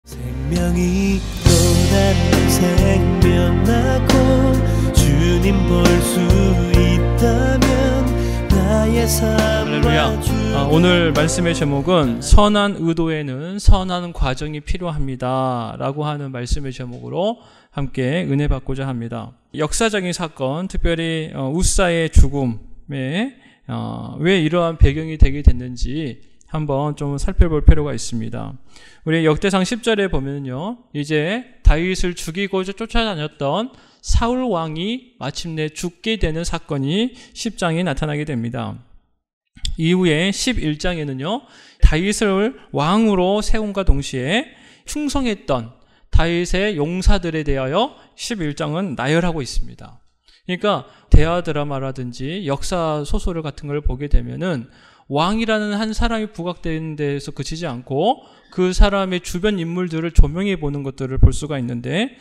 생명이 또 다른 생명 낳고 주님 볼 수 있다면 나의 삶과 할렐루야. 오늘 말씀의 제목은 선한 의도에는 선한 과정이 필요합니다 라고 하는 말씀의 제목으로 함께 은혜 받고자 합니다. 역사적인 사건, 특별히 우사의 죽음에 왜 이러한 배경이 되게 됐는지 한번 좀 살펴볼 필요가 있습니다. 우리 역대상 10절에 보면요, 이제 다윗을 죽이고자 쫓아다녔던 사울 왕이 마침내 죽게 되는 사건이 10장에 나타나게 됩니다. 이후에 11장에는요, 다윗을 왕으로 세움과 동시에 충성했던 다윗의 용사들에 대하여 11장은 나열하고 있습니다. 그러니까 대하 드라마라든지 역사 소설 같은 걸 보게 되면은 왕이라는 한 사람이 부각되는 데에서 그치지 않고 그 사람의 주변 인물들을 조명해 보는 것들을 볼 수가 있는데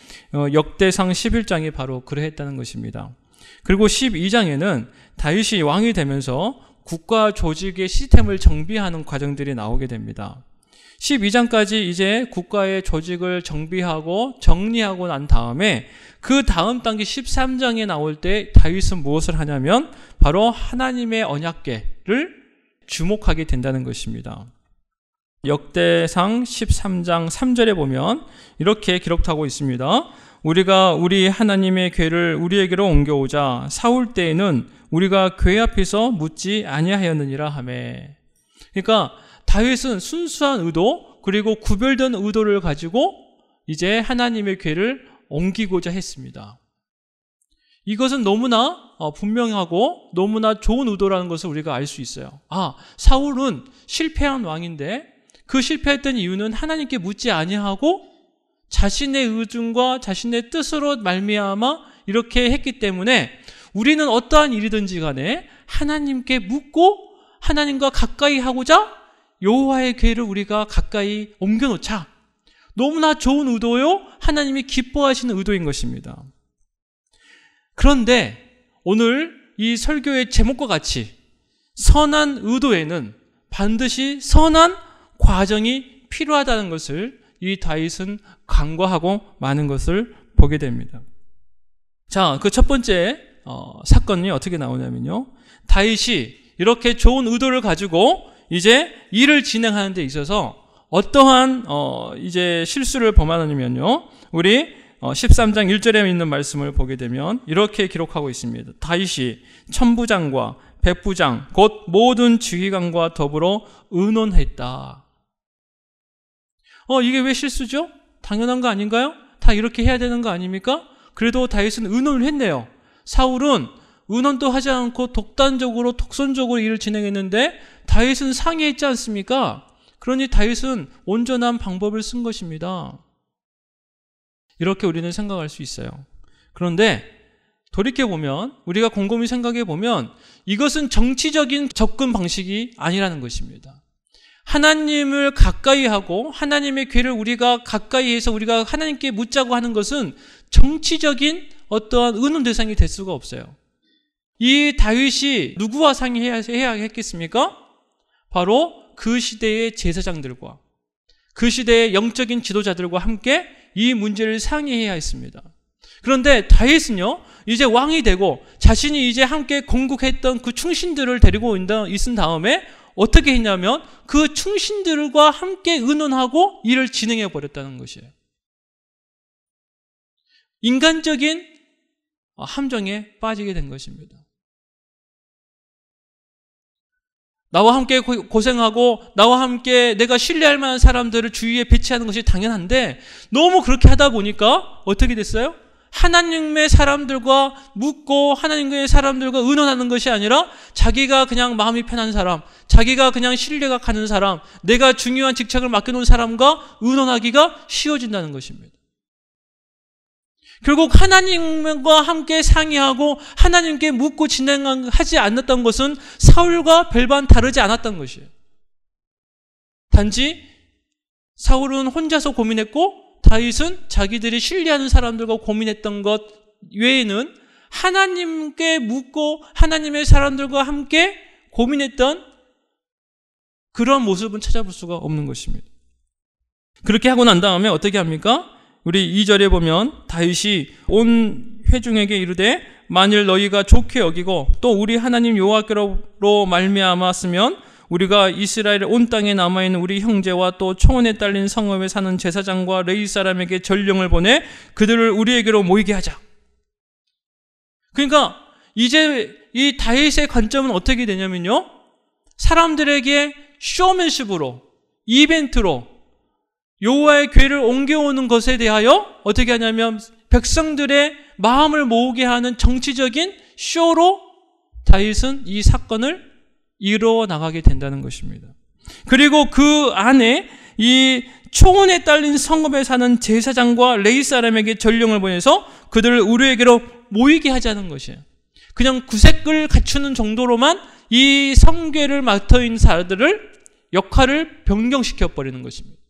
역대상 11장이 바로 그러했다는 것입니다. 그리고 12장에는 다윗이 왕이 되면서 국가 조직의 시스템을 정비하는 과정들이 나오게 됩니다. 12장까지 이제 국가의 조직을 정비하고 정리하고 난 다음에 그 다음 단계 13장에 나올 때 다윗은 무엇을 하냐면 바로 하나님의 언약궤를 주목하게 된다는 것입니다. 역대상 13장 3절에 보면 이렇게 기록하고 있습니다. 우리가 우리 하나님의 궤를 우리에게로 옮겨오자 사울 때에는 우리가 궤 앞에서 묻지 아니하였느니라 하매. 그러니까 다윗은 순수한 의도 그리고 구별된 의도를 가지고 이제 하나님의 궤를 옮기고자 했습니다. 이것은 너무나 분명하고 너무나 좋은 의도라는 것을 우리가 알 수 있어요. 사울은 실패한 왕인데 그 실패했던 이유는 하나님께 묻지 아니하고 자신의 의중과 자신의 뜻으로 말미암아 이렇게 했기 때문에 우리는 어떠한 일이든지 간에 하나님께 묻고 하나님과 가까이 하고자 여호와의 궤를 우리가 가까이 옮겨놓자. 너무나 좋은 의도요, 하나님이 기뻐하시는 의도인 것입니다. 그런데 오늘 이 설교의 제목과 같이 선한 의도에는 반드시 선한 과정이 필요하다는 것을 이 다윗은 간과하고 많은 것을 보게 됩니다. 자, 그 첫 번째 사건이 어떻게 나오냐면요, 다윗이 이렇게 좋은 의도를 가지고 이제 일을 진행하는 데 있어서 어떠한 이제 실수를 범하느냐면요, 우리 13장 1절에 있는 말씀을 보게 되면 이렇게 기록하고 있습니다. 다윗이 천부장과 백부장 곧 모든 지휘관과 더불어 의논했다. 이게 왜 실수죠? 당연한 거 아닌가요? 다 이렇게 해야 되는 거 아닙니까? 그래도 다윗은 의논을 했네요. 사울은 의논도 하지 않고 독단적으로 독선적으로 일을 진행했는데 다윗은 상의했지 않습니까? 그러니 다윗은 온전한 방법을 쓴 것입니다. 이렇게 우리는 생각할 수 있어요. 그런데 돌이켜보면, 우리가 곰곰이 생각해보면 이것은 정치적인 접근 방식이 아니라는 것입니다. 하나님을 가까이 하고 하나님의 궤를 우리가 가까이 해서 우리가 하나님께 묻자고 하는 것은 정치적인 어떠한 의논 대상이 될 수가 없어요. 이 다윗이 누구와 상의해야 했겠습니까? 바로 그 시대의 제사장들과 그 시대의 영적인 지도자들과 함께 이 문제를 상의해야 했습니다. 그런데 다윗은요, 이제 왕이 되고 자신이 이제 함께 건국했던 그 충신들을 데리고 있은 다음에 어떻게 했냐면 그 충신들과 함께 의논하고 일을 진행해 버렸다는 것이에요. 인간적인 함정에 빠지게 된 것입니다. 나와 함께 고생하고 나와 함께 내가 신뢰할 만한 사람들을 주위에 배치하는 것이 당연한데 너무 그렇게 하다 보니까 어떻게 됐어요? 하나님의 사람들과 묻고 하나님의 사람들과 의논하는 것이 아니라 자기가 그냥 마음이 편한 사람, 자기가 그냥 신뢰가 가는 사람, 내가 중요한 직책을 맡겨놓은 사람과 의논하기가 쉬워진다는 것입니다. 결국 하나님과 함께 상의하고 하나님께 묻고 진행하지 않았던 것은 사울과 별반 다르지 않았던 것이에요. 단지 사울은 혼자서 고민했고 다윗은 자기들이 신뢰하는 사람들과 고민했던 것 외에는 하나님께 묻고 하나님의 사람들과 함께 고민했던 그런 모습은 찾아볼 수가 없는 것입니다. 그렇게 하고 난 다음에 어떻게 합니까? 우리 2절에 보면 다윗이 온 회중에게 이르되 만일 너희가 좋게 여기고 또 우리 하나님 여호와께로 말미암았으면 우리가 이스라엘 온 땅에 남아있는 우리 형제와 또 초원에 딸린 성읍에 사는 제사장과 레위 사람에게 전령을 보내 그들을 우리에게로 모이게 하자. 그러니까 이제 이 다윗의 관점은 어떻게 되냐면요, 사람들에게 쇼맨십으로, 이벤트로 여호와의 궤를 옮겨오는 것에 대하여 어떻게 하냐면 백성들의 마음을 모으게 하는 정치적인 쇼로 다윗은 이 사건을 이루어 나가게 된다는 것입니다. 그리고 그 안에 이 초원에 딸린 성읍에 사는 제사장과 레위 사람에게 전령을 보내서 그들을 우리에게로 모이게 하자는 것이에요. 그냥 구색을 갖추는 정도로만 이 성궤를 맡아있는 사람들을 역할을 변경시켜 버리는 것입니다.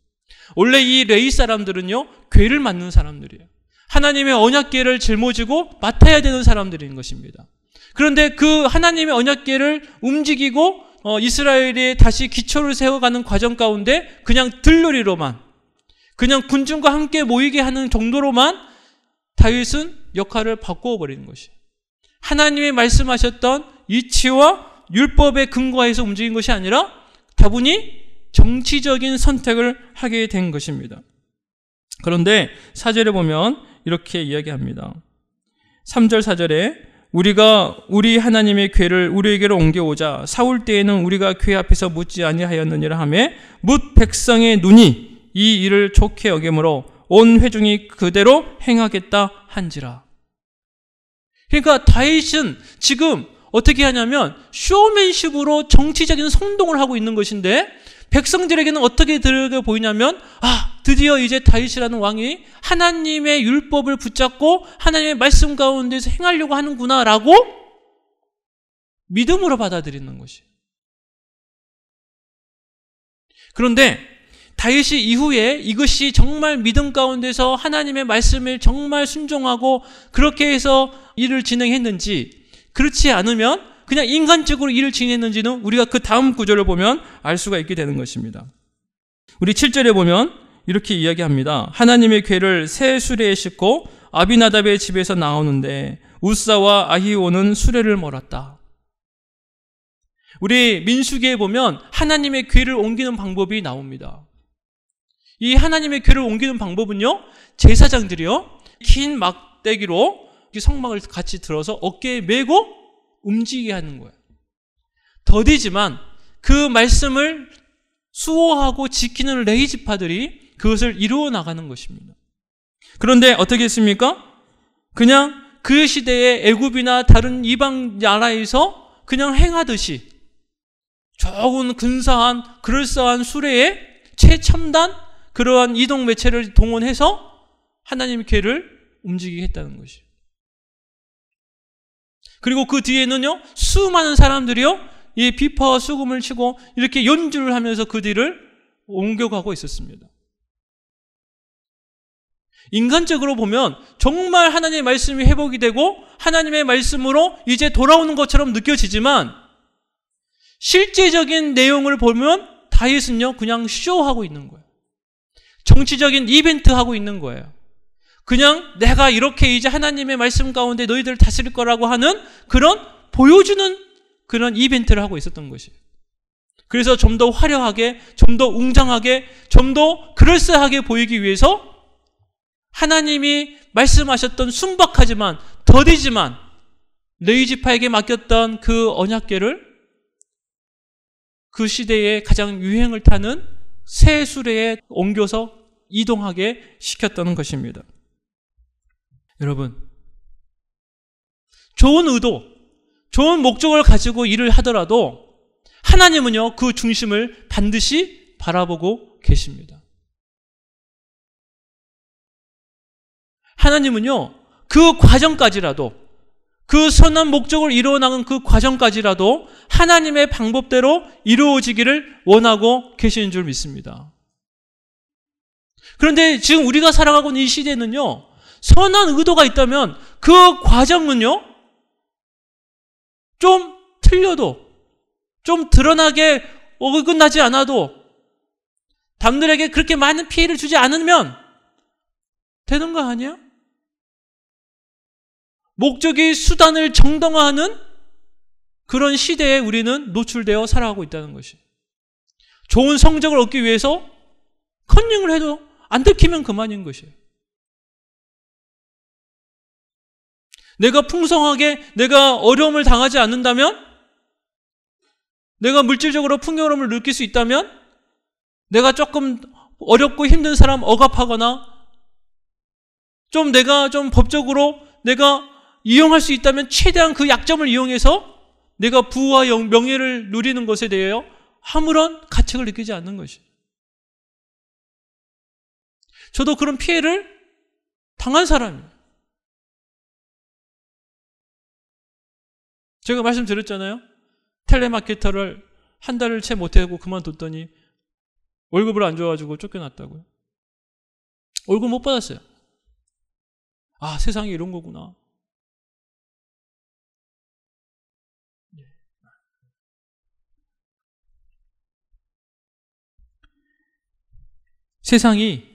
원래 이 레위 사람들은요, 궤를 맡는 사람들이에요. 하나님의 언약궤를 짊어지고 맡아야 되는 사람들인 것입니다. 그런데 그 하나님의 언약궤를 움직이고 이스라엘이 다시 기초를 세워가는 과정 가운데 그냥 들러리로만, 그냥 군중과 함께 모이게 하는 정도로만 다윗은 역할을 바꾸어 버리는 것이에요. 하나님이 말씀하셨던 이치와 율법에 근거해서 움직인 것이 아니라 다분히 정치적인 선택을 하게 된 것입니다. 그런데 4절에 보면 이렇게 이야기합니다. 3절 4절에 우리가 우리 하나님의 궤를 우리에게로 옮겨오자 사울 때에는 우리가 궤 앞에서 묻지 아니하였느니라 하며 뭇 백성의 눈이 이 일을 좋게 여김으로 온 회중이 그대로 행하겠다 한지라. 그러니까 다윗은 지금 어떻게 하냐면 쇼맨십으로 정치적인 선동을 하고 있는 것인데 백성들에게는 어떻게 들려 보이냐면 드디어 이제 다윗이라는 왕이 하나님의 율법을 붙잡고 하나님의 말씀 가운데서 행하려고 하는구나라고 믿음으로 받아들이는 것이에요. 그런데 다윗이 이후에 이것이 정말 믿음 가운데서 하나님의 말씀을 정말 순종하고 그렇게 해서 일을 진행했는지, 그렇지 않으면 그냥 인간적으로 일을 진행했는지는 우리가 그 다음 구절을 보면 알 수가 있게 되는 것입니다. 우리 7절에 보면 이렇게 이야기합니다. 하나님의 궤를 새 수레에 싣고 아비나답의 집에서 나오는데 우사와 아히오는 수레를 몰았다. 우리 민수기에 보면 하나님의 궤를 옮기는 방법이 나옵니다. 이 하나님의 궤를 옮기는 방법은요, 제사장들이요, 긴 막대기로 성막을 같이 들어서 어깨에 메고 움직이게 하는 거예요. 더디지만 그 말씀을 수호하고 지키는 레위 지파들이 그것을 이루어 나가는 것입니다. 그런데 어떻게 했습니까? 그냥 그 시대의 애굽이나 다른 이방 나라에서 그냥 행하듯이 조금 근사한 그럴싸한 수레에 최첨단 그러한 이동 매체를 동원해서 하나님의 궤를 움직이게 했다는 것이에요. 그리고 그 뒤에는요, 수많은 사람들이요, 이 비파와 수금을 치고 이렇게 연주를 하면서 그 뒤를 옮겨가고 있었습니다. 인간적으로 보면 정말 하나님의 말씀이 회복이 되고 하나님의 말씀으로 이제 돌아오는 것처럼 느껴지지만 실제적인 내용을 보면 다윗은요, 그냥 쇼하고 있는 거예요. 정치적인 이벤트 하고 있는 거예요. 그냥 내가 이렇게 이제 하나님의 말씀 가운데 너희들을 다스릴 거라고 하는 그런 보여주는 그런 이벤트를 하고 있었던 것이에요. 그래서 좀 더 화려하게, 좀 더 웅장하게, 좀 더 그럴싸하게 보이기 위해서 하나님이 말씀하셨던 순박하지만 더디지만 레위 지파에게 맡겼던 그 언약궤를 그 시대에 가장 유행을 타는 새 수레에 옮겨서 이동하게 시켰다는 것입니다. 여러분, 좋은 의도, 좋은 목적을 가지고 일을 하더라도 하나님은요, 그 중심을 반드시 바라보고 계십니다. 하나님은요, 그 과정까지라도, 그 선한 목적을 이루어나가는 그 과정까지라도 하나님의 방법대로 이루어지기를 원하고 계시는 줄 믿습니다. 그런데 지금 우리가 살아가고 있는 이 시대는요, 선한 의도가 있다면 그 과정은요, 좀 틀려도, 좀 드러나게 어긋나지 않아도 남들에게 그렇게 많은 피해를 주지 않으면 되는 거 아니야? 목적이 수단을 정당화하는 그런 시대에 우리는 노출되어 살아가고 있다는 것이. 좋은 성적을 얻기 위해서 컨닝을 해도 안 들키면 그만인 것이에요. 내가 풍성하게 내가 어려움을 당하지 않는다면, 내가 물질적으로 풍요로움을 느낄 수 있다면, 내가 조금 어렵고 힘든 사람 억압하거나 내가 좀 법적으로 내가 이용할 수 있다면 최대한 그 약점을 이용해서 내가 부와 명예를 누리는 것에 대하여 아무런 가책을 느끼지 않는 것이에요. 저도 그런 피해를 당한 사람이에요. 제가 말씀드렸잖아요. 텔레마케터를 한 달을 채 못하고 그만뒀더니 월급을 안 줘가지고 쫓겨났다고요. 월급 못 받았어요. 아, 세상에 이런 거구나. 세상이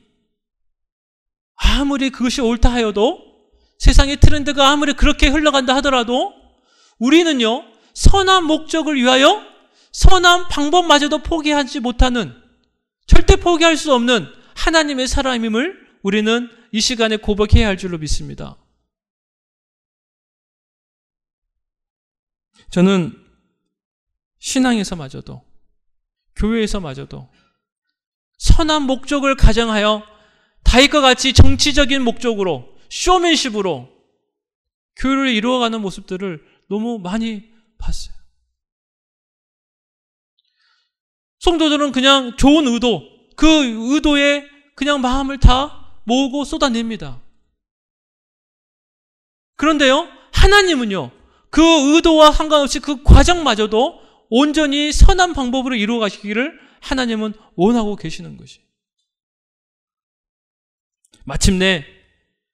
아무리 그것이 옳다 하여도, 세상의 트렌드가 아무리 그렇게 흘러간다 하더라도 우리는요, 선한 목적을 위하여 선한 방법마저도 포기하지 못하는, 절대 포기할 수 없는 하나님의 사람임을 우리는 이 시간에 고백해야 할 줄로 믿습니다. 저는 신앙에서마저도, 교회에서마저도 선한 목적을 가정하여 다윗과 같이 정치적인 목적으로, 쇼맨십으로 교회를 이루어가는 모습들을 너무 많이 봤어요. 성도들은 그냥 좋은 의도, 그 의도에 그냥 마음을 다 모으고 쏟아냅니다. 그런데요, 하나님은요, 그 의도와 상관없이 그 과정마저도 온전히 선한 방법으로 이루어 가시기를 하나님은 원하고 계시는 것이. 마침내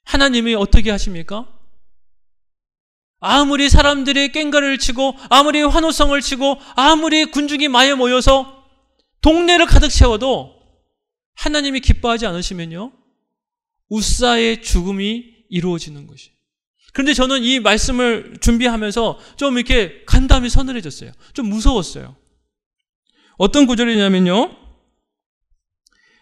하나님이 어떻게 하십니까? 아무리 사람들이 꽹과를 치고, 아무리 환호성을 치고, 아무리 군중이 많이 모여서 동네를 가득 채워도 하나님이 기뻐하지 않으시면요, 웃사의 죽음이 이루어지는 것이. 그런데 저는 이 말씀을 준비하면서 좀 이렇게 간담이 서늘해졌어요. 좀 무서웠어요. 어떤 구절이냐면요,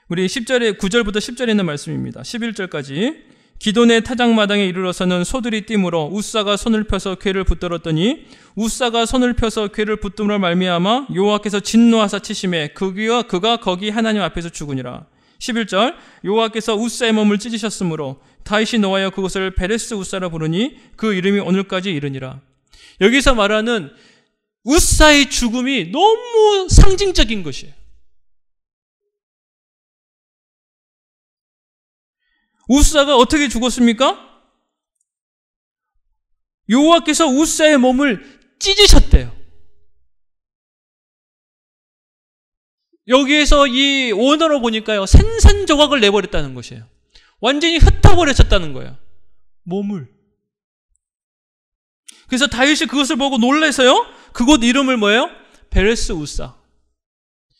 우리 10절에 9절부터 10절에 있는 말씀입니다. 11절까지. 기돈의 타작마당에 이르러서는 소들이 띠므로 웃사가 손을 펴서 궤를 붙들었더니, 웃사가 손을 펴서 궤를 붙듦으로 말미암아 여호와께서 진노하사 치심에 그가 거기 하나님 앞에서 죽으니라. 11절. 여호와께서 웃사의 몸을 찢으셨으므로 다윗이 노하여 그것을 베레스 웃사라 부르니 그 이름이 오늘까지 이르니라. 여기서 말하는 웃사의 죽음이 너무 상징적인 것이에요. 웃사가 어떻게 죽었습니까? 여호와께서 웃사의 몸을 찢으셨대요. 여기에서 이 원어로 보니까요, 산산조각을 내버렸다는 것이에요. 완전히 흩어버렸다는 거예요, 몸을. 그래서 다윗이 그것을 보고 놀라서요, 그곳 이름을 뭐예요? 베레스 웃사.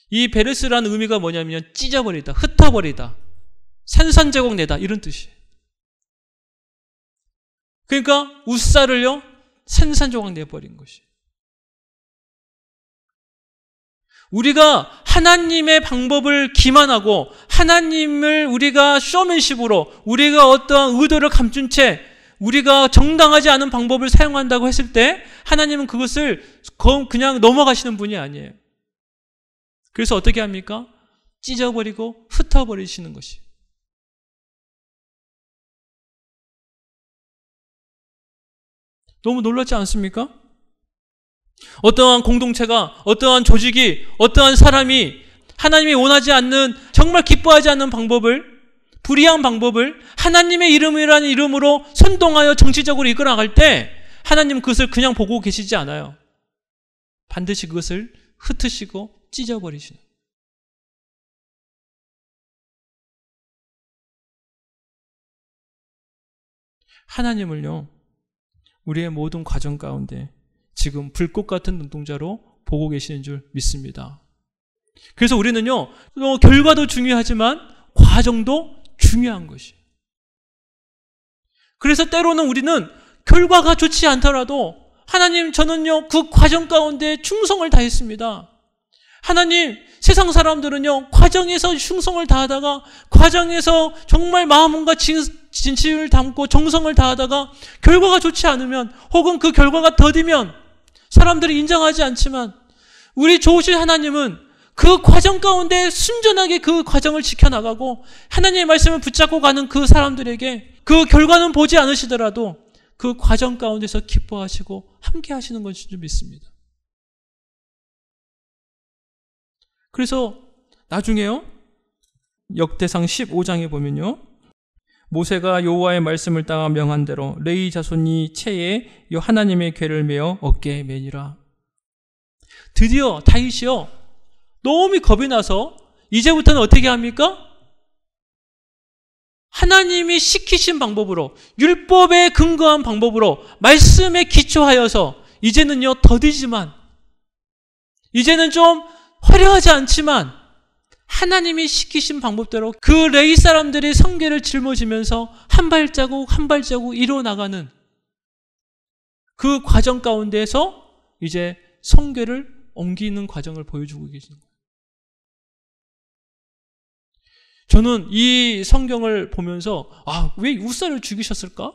이 베레스라는 의미가 뭐냐면 찢어버리다, 흩어버리다, 산산제공 내다, 이런 뜻이에요. 그러니까 웃사를요, 산산조각 내버린 것이. 우리가 하나님의 방법을 기만하고 하나님을 우리가 쇼맨십으로, 우리가 어떠한 의도를 감춘 채 우리가 정당하지 않은 방법을 사용한다고 했을 때 하나님은 그것을 그냥 넘어가시는 분이 아니에요. 그래서 어떻게 합니까? 찢어버리고 흩어버리시는 것이. 너무 놀랍지 않습니까? 어떠한 공동체가, 어떠한 조직이, 어떠한 사람이 하나님이 원하지 않는, 정말 기뻐하지 않는 방법을, 불의한 방법을 하나님의 이름이라는 이름으로 선동하여 정치적으로 이끌어나갈 때 하나님은 그것을 그냥 보고 계시지 않아요. 반드시 그것을 흩으시고 찢어버리시는. 하나님을요, 우리의 모든 과정 가운데 지금 불꽃 같은 눈동자로 보고 계시는 줄 믿습니다. 그래서 우리는요, 결과도 중요하지만 과정도 중요한 것이에요. 그래서 때로는 우리는 결과가 좋지 않더라도 하나님, 저는요 그 과정 가운데 충성을 다했습니다. 하나님, 세상 사람들은요 과정에서 충성을 다하다가, 과정에서 정말 마음과 진심을 담고 정성을 다하다가 결과가 좋지 않으면, 혹은 그 결과가 더디면 사람들이 인정하지 않지만, 우리 좋으신 하나님은 그 과정 가운데 순전하게 그 과정을 지켜나가고 하나님의 말씀을 붙잡고 가는 그 사람들에게 그 결과는 보지 않으시더라도 그 과정 가운데서 기뻐하시고 함께 하시는 것인 줄 믿습니다. 그래서 나중에요, 역대상 15장에 보면요, 모세가 여호와의 말씀을 따라 명한 대로 레위 자손이 채에 하나님의 궤를 메어 어깨에 매니라. 드디어 다윗이요 너무 겁이 나서 이제부터는 어떻게 합니까? 하나님이 시키신 방법으로, 율법에 근거한 방법으로, 말씀에 기초하여서 이제는요 더디지만, 이제는 좀 화려하지 않지만 하나님이 시키신 방법대로 그 레위 사람들이 성궤를 짊어지면서 한 발자국 한 발자국 이뤄나가는 그 과정 가운데에서 이제 성궤를 옮기는 과정을 보여주고 계시는 거예요. 저는 이 성경을 보면서 왜 우사를 죽이셨을까?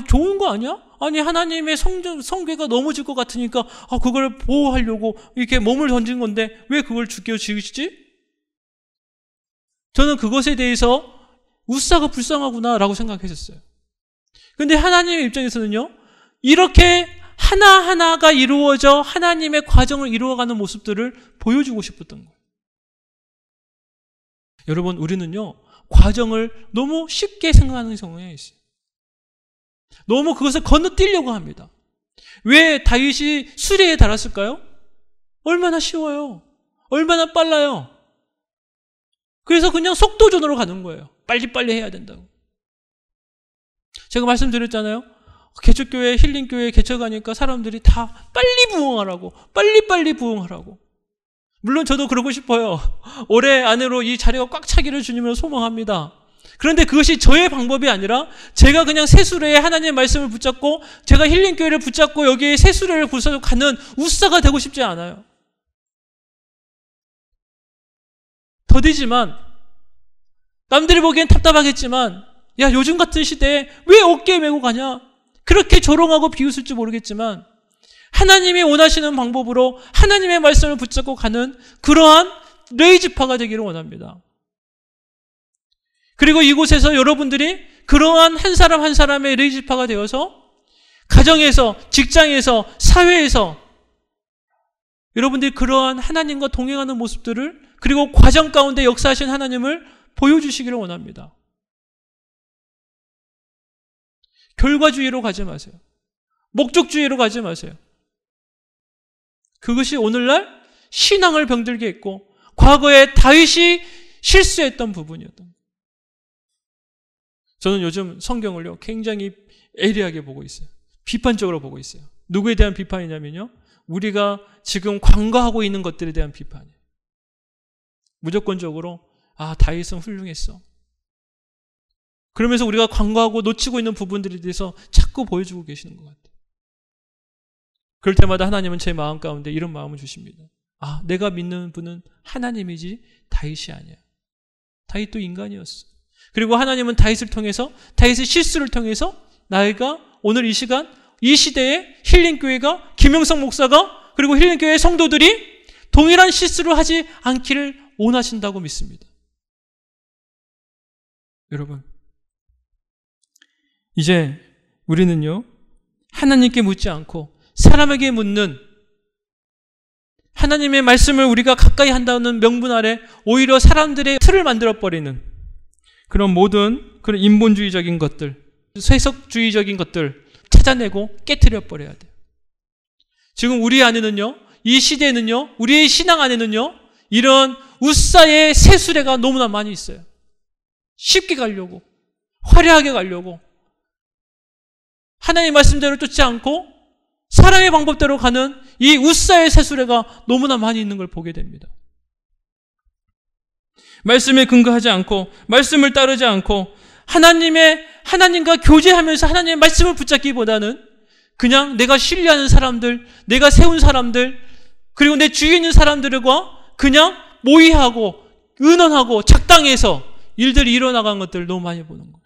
좋은 거 아니야? 아니, 하나님의 성궤가 넘어질 것 같으니까 그걸 보호하려고 이렇게 몸을 던진 건데 왜 그걸 죽이시지? 저는 그것에 대해서 우사가 불쌍하구나라고 생각했었어요. 근데 하나님의 입장에서는요, 이렇게 하나하나가 이루어져 하나님의 과정을 이루어가는 모습들을 보여주고 싶었던 거예요. 여러분, 우리는요 과정을 너무 쉽게 생각하는 경우가 있어요. 너무 그것을 건너뛰려고 합니다. 왜 다윗이 수레에 달았을까요? 얼마나 쉬워요. 얼마나 빨라요. 그래서 그냥 속도전으로 가는 거예요. 빨리빨리 해야 된다고. 제가 말씀드렸잖아요. 개척교회, 힐링교회 개척하니까 사람들이 다 빨리 부흥하라고, 빨리빨리 부흥하라고. 물론 저도 그러고 싶어요. 올해 안으로 이 자리가 꽉 차기를 주님으로 소망합니다. 그런데 그것이 저의 방법이 아니라 제가 그냥 새수레에 하나님의 말씀을 붙잡고 제가 힐링교회를 붙잡고 여기에 새수레를 굴러서 가는 우사가 되고 싶지 않아요. 더디지만, 남들이 보기엔 답답하겠지만, 야, 요즘 같은 시대에 왜 어깨에 메고 가냐? 그렇게 조롱하고 비웃을지 모르겠지만 하나님이 원하시는 방법으로 하나님의 말씀을 붙잡고 가는 그러한 레위지파가 되기를 원합니다. 그리고 이곳에서 여러분들이 그러한 한 사람 한 사람의 레위지파가 되어서 가정에서, 직장에서, 사회에서 여러분들이 그러한 하나님과 동행하는 모습들을, 그리고 과정 가운데 역사하신 하나님을 보여주시기를 원합니다. 결과주의로 가지 마세요. 목적주의로 가지 마세요. 그것이 오늘날 신앙을 병들게 했고 과거에 다윗이 실수했던 부분이었던 거예요. 저는 요즘 성경을요 굉장히 예리하게 보고 있어요. 비판적으로 보고 있어요. 누구에 대한 비판이냐면요, 우리가 지금 관과하고 있는 것들에 대한 비판이에요. 무조건적으로 다윗은 훌륭했어. 그러면서 우리가 관과하고 놓치고 있는 부분들에 대해서 자꾸 보여주고 계시는 것 같아요. 그럴 때마다 하나님은 제 마음 가운데 이런 마음을 주십니다. 내가 믿는 분은 하나님이지 다윗이 아니야. 다윗도 인간이었어. 그리고 하나님은 다윗을 통해서, 다윗의 실수를 통해서 나이가 오늘 이 시간, 이 시대에 힐링교회가, 김영성 목사가, 그리고 힐링교회 성도들이 동일한 실수를 하지 않기를 원하신다고 믿습니다. 여러분, 이제 우리는요 하나님께 묻지 않고 사람에게 묻는, 하나님의 말씀을 우리가 가까이 한다는 명분 아래 오히려 사람들의 틀을 만들어버리는 그런 모든 그런 인본주의적인 것들, 세속주의적인 것들 찾아내고 깨트려버려야 돼요. 지금 우리 안에는요, 이 시대에는요, 우리의 신앙 안에는요 이런 우사의 새수레가 너무나 많이 있어요. 쉽게 가려고, 화려하게 가려고, 하나님의 말씀대로 쫓지 않고 사람의 방법대로 가는 이 우사의 새수레가 너무나 많이 있는 걸 보게 됩니다. 말씀에 근거하지 않고 말씀을 따르지 않고 하나님과 교제하면서 하나님의 말씀을 붙잡기보다는 그냥 내가 신뢰하는 사람들, 내가 세운 사람들, 그리고 내 주위에 있는 사람들과 그냥 모의하고 의논하고 작당해서 일들이 일어나간 것들을 너무 많이 보는 거예요.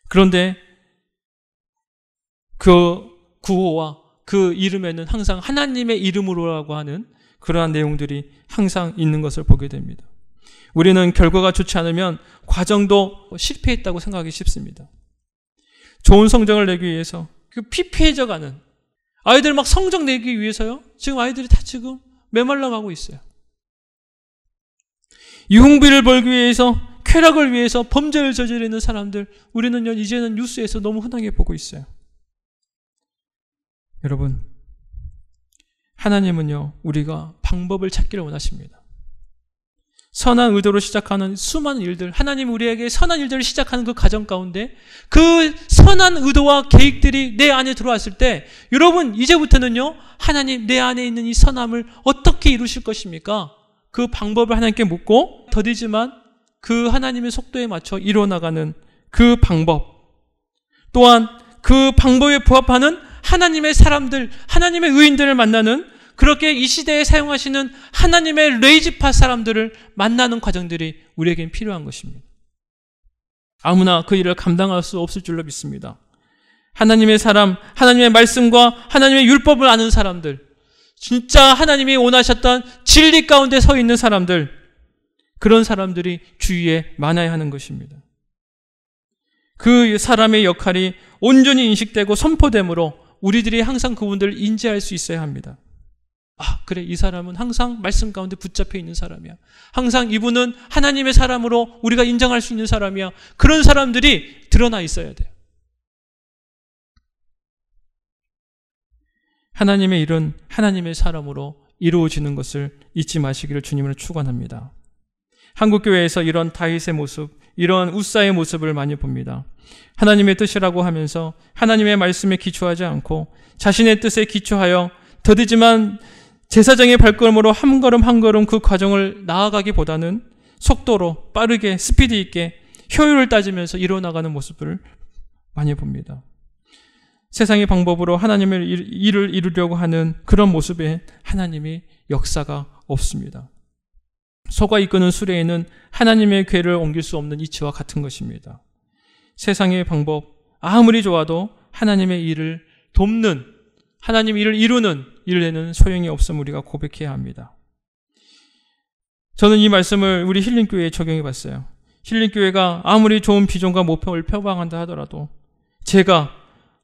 그런데 그 구호와 그 이름에는 항상 하나님의 이름으로라고 하는 그러한 내용들이 항상 있는 것을 보게 됩니다. 우리는 결과가 좋지 않으면 과정도 실패했다고 생각하기 쉽습니다. 좋은 성적을 내기 위해서 피폐해져가는 아이들 막 성적 내기 위해서요. 지금 아이들이 다 지금 메말라가고 있어요. 유흥비를 벌기 위해서, 쾌락을 위해서 범죄를 저지르는 사람들, 우리는 이제는 뉴스에서 너무 흔하게 보고 있어요. 여러분, 하나님은요, 우리가 방법을 찾기를 원하십니다. 선한 의도로 시작하는 수많은 일들, 하나님 우리에게 선한 일들을 시작하는 그 과정 가운데 그 선한 의도와 계획들이 내 안에 들어왔을 때, 여러분 이제부터는요, 하나님 내 안에 있는 이 선함을 어떻게 이루실 것입니까? 그 방법을 하나님께 묻고 더디지만 그 하나님의 속도에 맞춰 이루어나가는 그 방법, 또한 그 방법에 부합하는 하나님의 사람들, 하나님의 의인들을 만나는, 그렇게 이 시대에 사용하시는 하나님의 레이지파 사람들을 만나는 과정들이 우리에겐 필요한 것입니다. 아무나 그 일을 감당할 수 없을 줄로 믿습니다. 하나님의 사람, 하나님의 말씀과 하나님의 율법을 아는 사람들, 진짜 하나님이 원하셨던 진리 가운데 서 있는 사람들, 그런 사람들이 주위에 많아야 하는 것입니다. 그 사람의 역할이 온전히 인식되고 선포됨으로 우리들이 항상 그분들을 인지할 수 있어야 합니다. 아, 그래, 이 사람은 항상 말씀 가운데 붙잡혀 있는 사람이야. 항상 이분은 하나님의 사람으로 우리가 인정할 수 있는 사람이야. 그런 사람들이 드러나 있어야 돼요. 하나님의 일은 하나님의 사람으로 이루어지는 것을 잊지 마시기를 주님으로 축원합니다. 한국교회에서 이런 다윗의 모습, 이런 우사의 모습을 많이 봅니다. 하나님의 뜻이라고 하면서 하나님의 말씀에 기초하지 않고 자신의 뜻에 기초하여 더디지만 제사장의 발걸음으로 한 걸음 한 걸음 그 과정을 나아가기보다는 속도로 빠르게 스피드 있게 효율을 따지면서 이뤄나가는 모습을 많이 봅니다. 세상의 방법으로 하나님의 일을 이루려고 하는 그런 모습에 하나님의 역사가 없습니다. 소가 이끄는 수레에는 하나님의 궤를 옮길 수 없는 이치와 같은 것입니다. 세상의 방법 아무리 좋아도 하나님의 일을 돕는, 하나님의 일을 이루는 일에는 소용이 없음을 우리가 고백해야 합니다. 저는 이 말씀을 우리 힐링교회에 적용해 봤어요. 힐링교회가 아무리 좋은 비전과 목표를 표방한다 하더라도 제가,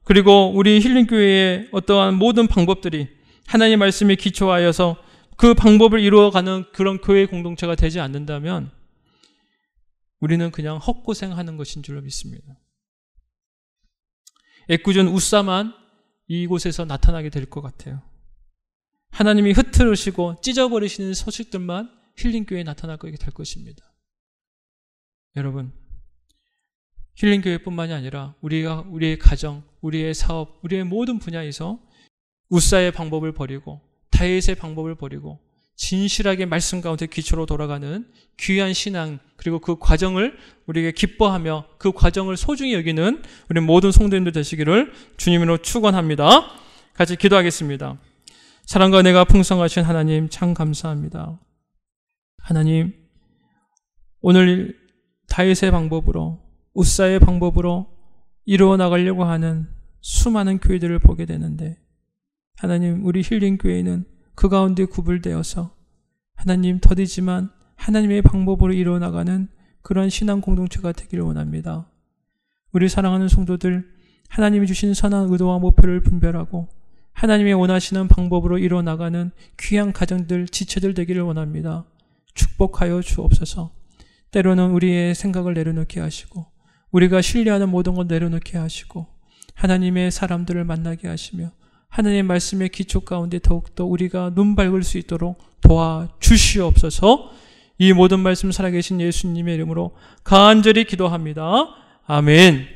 그리고 우리 힐링교회의 어떠한 모든 방법들이 하나님의 말씀에 기초하여서 그 방법을 이루어가는 그런 교회 공동체가 되지 않는다면 우리는 그냥 헛고생하는 것인 줄로 믿습니다. 애꿎은 우사만 이곳에서 나타나게 될 것 같아요. 하나님이 흐트러시고 찢어버리시는 소식들만 힐링교회에 나타나게 될 것입니다. 여러분, 힐링교회뿐만이 아니라 우리의 가정, 우리의 사업, 우리의 모든 분야에서 우사의 방법을 버리고 다윗의 방법을 버리고 진실하게 말씀 가운데 기초로 돌아가는 귀한 신앙, 그리고 그 과정을 우리에게 기뻐하며 그 과정을 소중히 여기는 우리 모든 성도님들 되시기를 주님으로 축원합니다. 같이 기도하겠습니다. 사랑과 은혜가 풍성하신 하나님, 참 감사합니다. 하나님, 오늘 다윗의 방법으로, 우사의 방법으로 이루어 나가려고 하는 수많은 교회들을 보게 되는데, 하나님, 우리 힐링교회는 그 가운데 구불되어서 하나님 더디지만 하나님의 방법으로 이루어 나가는 그런 신앙 공동체가 되기를 원합니다. 우리 사랑하는 성도들, 하나님이 주신 선한 의도와 목표를 분별하고 하나님이 원하시는 방법으로 이루어 나가는 귀한 가정들, 지체들 되기를 원합니다. 축복하여 주옵소서. 때로는 우리의 생각을 내려놓게 하시고 우리가 신뢰하는 모든 것 내려놓게 하시고 하나님의 사람들을 만나게 하시며 하나님의 말씀의 기초 가운데 더욱더 우리가 눈 밝을 수 있도록 도와주시옵소서. 이 모든 말씀 살아계신 예수님의 이름으로 간절히 기도합니다. 아멘.